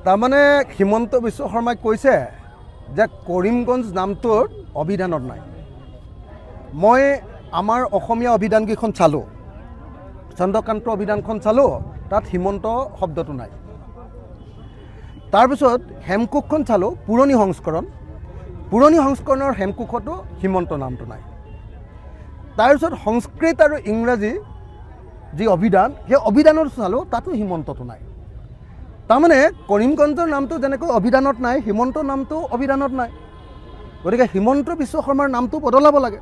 তাৰমানে হিমন্ত বিশ্ব শৰ্মাই কৈছে যে কৰিমগঞ্জ নামটোৰ অভিধানত নাই। মই আমাৰ অসমীয়া অভিধানকেইখন চালোঁ, চন্দ্ৰকান্ত অভিধানখন চালোঁ, তাত হিমন্ত শব্দটো নাই। তাৰপিছত হেমকোষখন চালোঁ, পুৰণি সংস্কৰণৰ হেমকোষতো হিমন্ত নামটো নাই। তাৰপিছত সংস্কৃত আৰু ইংৰাজী যি অভিধান, সেই অভিধানত চালোঁ, তাতো হিমন্তটো নাই। তাৰমানে কৰিমগঞ্জৰ নামটো যেনেকৈ অভিধানত নাই, হিমন্ত নামটো অভিধানত নাই। গতিকে হিমন্ত বিশ্ব শৰ্মাৰ নামটো বদলাব লাগে,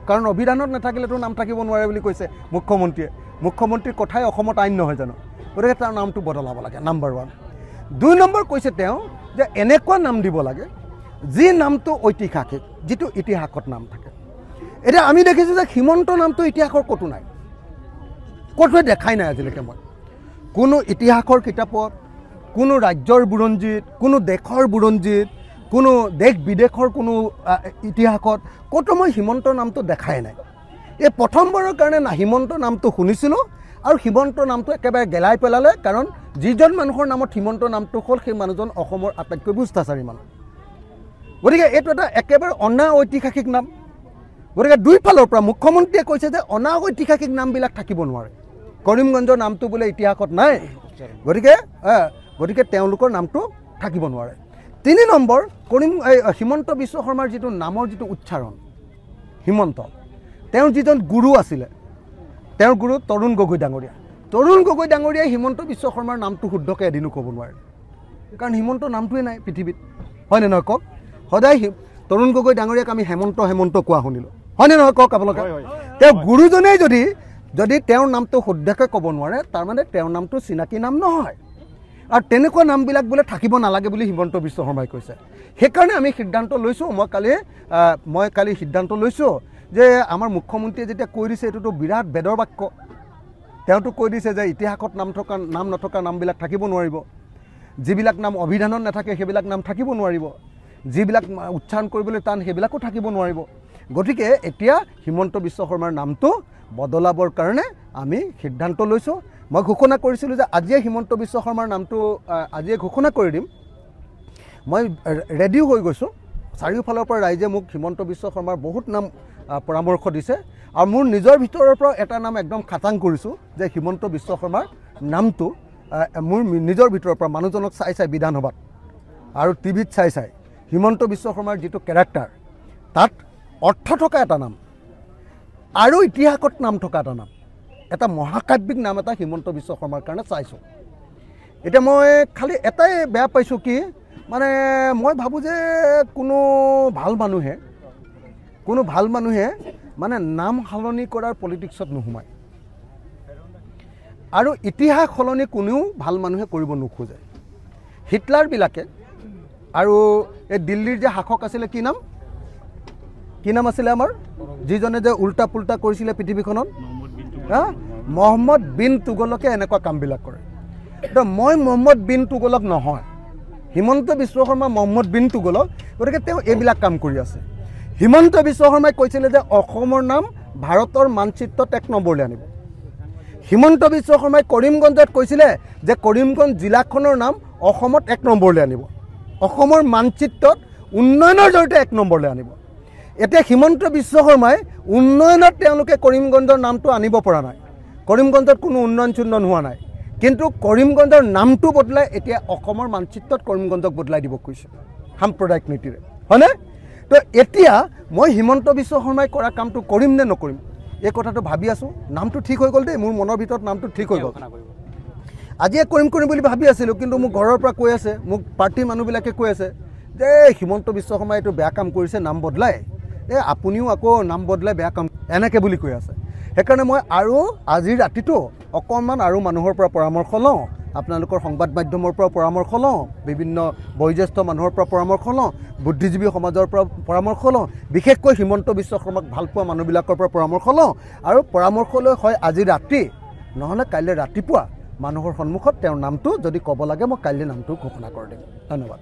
কাৰণ অভিধানত নাথাকিলেতো নাম থাকিব নোৱাৰে বুলি কৈছে মুখ্যমন্ত্ৰীয়ে। মুখ্যমন্ত্ৰীৰ কথাই অসমত আইন নহয় জানো? গতিকে তাৰ নামটো বদলাব লাগে, নাম্বাৰ 1। 2 নম্বৰ কৈছে তেওঁ যে এনেকুৱা নাম দিব লাগে যি নামটো ঐতিহাসিক, যিটো ইতিহাসত নাম থাকে। এতিয়া আমি দেখিছোঁ যে হিমন্ত নামটো ইতিহাসৰ ক'তো নাই, ক'তোৱে দেখাই নাই আজিলৈকে। মই কোনো ইতিহাসৰ কিতাপত, কোনো ৰাজ্যৰ বুৰঞ্জীত, কোনো দেশৰ বুৰঞ্জীত, কোনো দেশ বিদেশৰ কোনো ইতিহাসত ক'তো মই হিমন্ত নামটো দেখাই নাই। এই প্ৰথমবাৰৰ কাৰণে না হিমন্ত নামটো শুনিছিলোঁ, আৰু হিমন্ত নামটো একেবাৰে গেলাই পেলালে, কাৰণ যিজন মানুহৰ নামত হিমন্ত নামটো হ'ল সেই মানুহজন অসমৰ আটাইতকৈ ভ্ৰষ্টাচাৰী মানুহ। গতিকে এইটো এটা একেবাৰে অনা-ঐতিহাসিক নাম। গতিকে দুইফালৰ পৰা মুখ্যমন্ত্ৰীয়ে কৈছে যে অনা-ঐতিহাসিক নামবিলাক থাকিব নোৱাৰে, কৰিমগঞ্জৰ নামটো বোলে ইতিহাসত নাই, গতিকে তেওঁলোকৰ নামটো থাকিব নোৱাৰে। 3 নম্বৰ, হিমন্ত বিশ্ব শৰ্মাৰ যিটো নামৰ যিটো উচ্চাৰণ, হিমন্ত, তেওঁৰ যিজন গুৰু আছিলে, তেওঁৰ গুৰু তৰুণ গগৈ ডাঙৰীয়া। তৰুণ গগৈ ডাঙৰীয়াই হিমন্ত বিশ্ব শৰ্মাৰ নামটো শুদ্ধকৈ এদিনো ক'ব নোৱাৰে, কাৰণ হিমন্ত নামটোৱে নাই পৃথিৱীত, হয়নে নহয় কওক? সদায় তৰুণ গগৈ ডাঙৰীয়াক আমি হেমন্ত কোৱা শুনিলোঁ, হয়নে নহয় কওক আপোনালোকে? তেওঁ গুৰুজনেই যদি তেওঁৰ নামটো শুদ্ধকৈ ক'ব নোৱাৰে, তাৰমানে তেওঁৰ নামটো চিনাকি নাম নহয়। আৰু তেনেকুৱা নামবিলাক বোলে থাকিব নালাগে বুলি হিমন্ত বিশ্ব শৰ্মাই কৈছে। সেইকাৰণে আমি সিদ্ধান্ত লৈছোঁ, মই কালি সিদ্ধান্ত লৈছোঁ যে আমাৰ মুখ্যমন্ত্ৰীয়ে যেতিয়া কৈ দিছে, এইটোতো বিৰাট বেদৰ বাক্য। তেওঁতো কৈ দিছে যে ইতিহাসত নাম নথকা নামবিলাক থাকিব নোৱাৰিব, যিবিলাক নাম অভিধানত নাথাকে সেইবিলাক নাম থাকিব নোৱাৰিব, যিবিলাক উচ্চাৰণ কৰিবলৈ টান সেইবিলাকো থাকিব নোৱাৰিব। গতিকে এতিয়া হিমন্ত বিশ্ব শৰ্মাৰ নামটো বদলাবৰ কাৰণে আমি সিদ্ধান্ত লৈছোঁ। মই ঘোষণা কৰিছিলোঁ যে আজিয়ে হিমন্ত বিশ্ব শৰ্মাৰ নামটো আজিয়ে ঘোষণা কৰি দিম। মই ৰেডিও হৈ গৈছোঁ, চাৰিওফালৰ পৰা ৰাইজে মোক হিমন্ত বিশ্ব শৰ্মাৰ বহুত নাম পৰামৰ্শ দিছে, আৰু মোৰ নিজৰ ভিতৰৰ পৰা এটা নাম একদম খাটাং কৰিছোঁ যে হিমন্ত বিশ্ব শৰ্মাৰ নামটো মোৰ নিজৰ ভিতৰৰ পৰা মানুহজনক চাই বিধানসভাত আৰু টিভিত চাই হিমন্ত বিশ্ব শৰ্মাৰ যিটো কেৰেক্টাৰ, তাত অৰ্থ থকা এটা নাম আৰু ইতিহাসত নাম থকা এটা নাম, এটা মহাকাব্যিক নাম এটা হিমন্ত বিশ্ব শৰ্মাৰ কাৰণে চাইছোঁ। এতিয়া মই খালি এটাই বেয়া পাইছোঁ কি, মানে মই ভাবোঁ যে কোনো ভাল মানুহে মানে নাম সলনি কৰাৰ পলিটিক্সত নোসোমায়, আৰু ইতিহাস সলনি কোনেও ভাল মানুহে কৰিব নোখোজে। হিটলাৰবিলাকে আৰু এই দিল্লীৰ যে শাসক আছিলে, কি নাম আছিলে আমাৰ, যিজনে যে উল্টা পুল্টা কৰিছিলে পৃথিৱীখনত, মহম্মদ বিন তুগলকে এনেকুৱা কামবিলাক কৰে। মই মহম্মদ বিন তুগলক নহয়, হিমন্ত বিশ্ব শৰ্মা মহম্মদ বিন তুগলক, গতিকে তেওঁ এইবিলাক কাম কৰি আছে। হিমন্ত বিশ্ব শৰ্মাই কৈছিলে যে অসমৰ নাম ভাৰতৰ মানচিত্ৰত 1 নম্বৰলৈ আনিব। হিমন্ত বিশ্ব শৰ্মাই কৰিমগঞ্জত কৈছিলে যে কৰিমগঞ্জ জিলাখনৰ নাম অসমত 1 নম্বৰলৈ আনিব, অসমৰ মানচিত্ৰত উন্নয়নৰ জৰিয়তে 1 নম্বৰলৈ আনিব। এতিয়া হিমন্ত বিশ্ব শৰ্মাই উন্নয়নত তেওঁলোকে কৰিমগঞ্জৰ নামটো আনিব পৰা নাই, কৰিমগঞ্জত কোনো উন্নয়ন হোৱা নাই, কিন্তু কৰিমগঞ্জৰ নামটো বদলাই এতিয়া অসমৰ মানচিত্ৰত কৰিমগঞ্জক বদলাই দিব কৈছে সাম্প্ৰদায়িক নীতিৰে, হয়নে? তো এতিয়া মই হিমন্ত বিশ্ব শৰ্মাই কৰা কামটো কৰিম নে নকৰিম এই কথাটো ভাবি আছোঁ। নামটো ঠিক হৈ গ'ল দেই, মোৰ মনৰ ভিতৰত নামটো ঠিক হৈ গ'ল। আজিয়ে কৰিম বুলি ভাবি আছিলোঁ, কিন্তু মোক ঘৰৰ পৰা কৈ আছে, মোক পাৰ্টিৰ মানুহবিলাকে কৈ আছে যে হিমন্ত বিশ্ব শৰ্মাই এইটো বেয়া কাম কৰিছে, নাম বদলাই, আপুনিও আকৌ নাম বদলাই বেয়া কাম, এনেকৈ বুলি কৈ আছে। সেইকাৰণে মই আৰু আজিৰ ৰাতিটো অকণমান আৰু মানুহৰ পৰা পৰামৰ্শ লওঁ, আপোনালোকৰ সংবাদ মাধ্যমৰ পৰা পৰামৰ্শ লওঁ, বিভিন্ন বয়োজ্যেষ্ঠ মানুহৰ পৰা পৰামৰ্শ লওঁ, বুদ্ধিজীৱী সমাজৰ পৰা পৰামৰ্শ লওঁ, বিশেষকৈ হিমন্ত বিশ্ব শৰ্মাক ভাল পোৱা মানুহবিলাকৰ পৰা পৰামৰ্শ লওঁ, আৰু পৰামৰ্শ লৈ হয় আজি ৰাতি নহ'লে কাইলৈ ৰাতিপুৱা মানুহৰ সন্মুখত তেওঁৰ নামটো যদি ক'ব লাগে, মই কাইলৈ নামটো ঘোষণা কৰি দিম। ধন্যবাদ।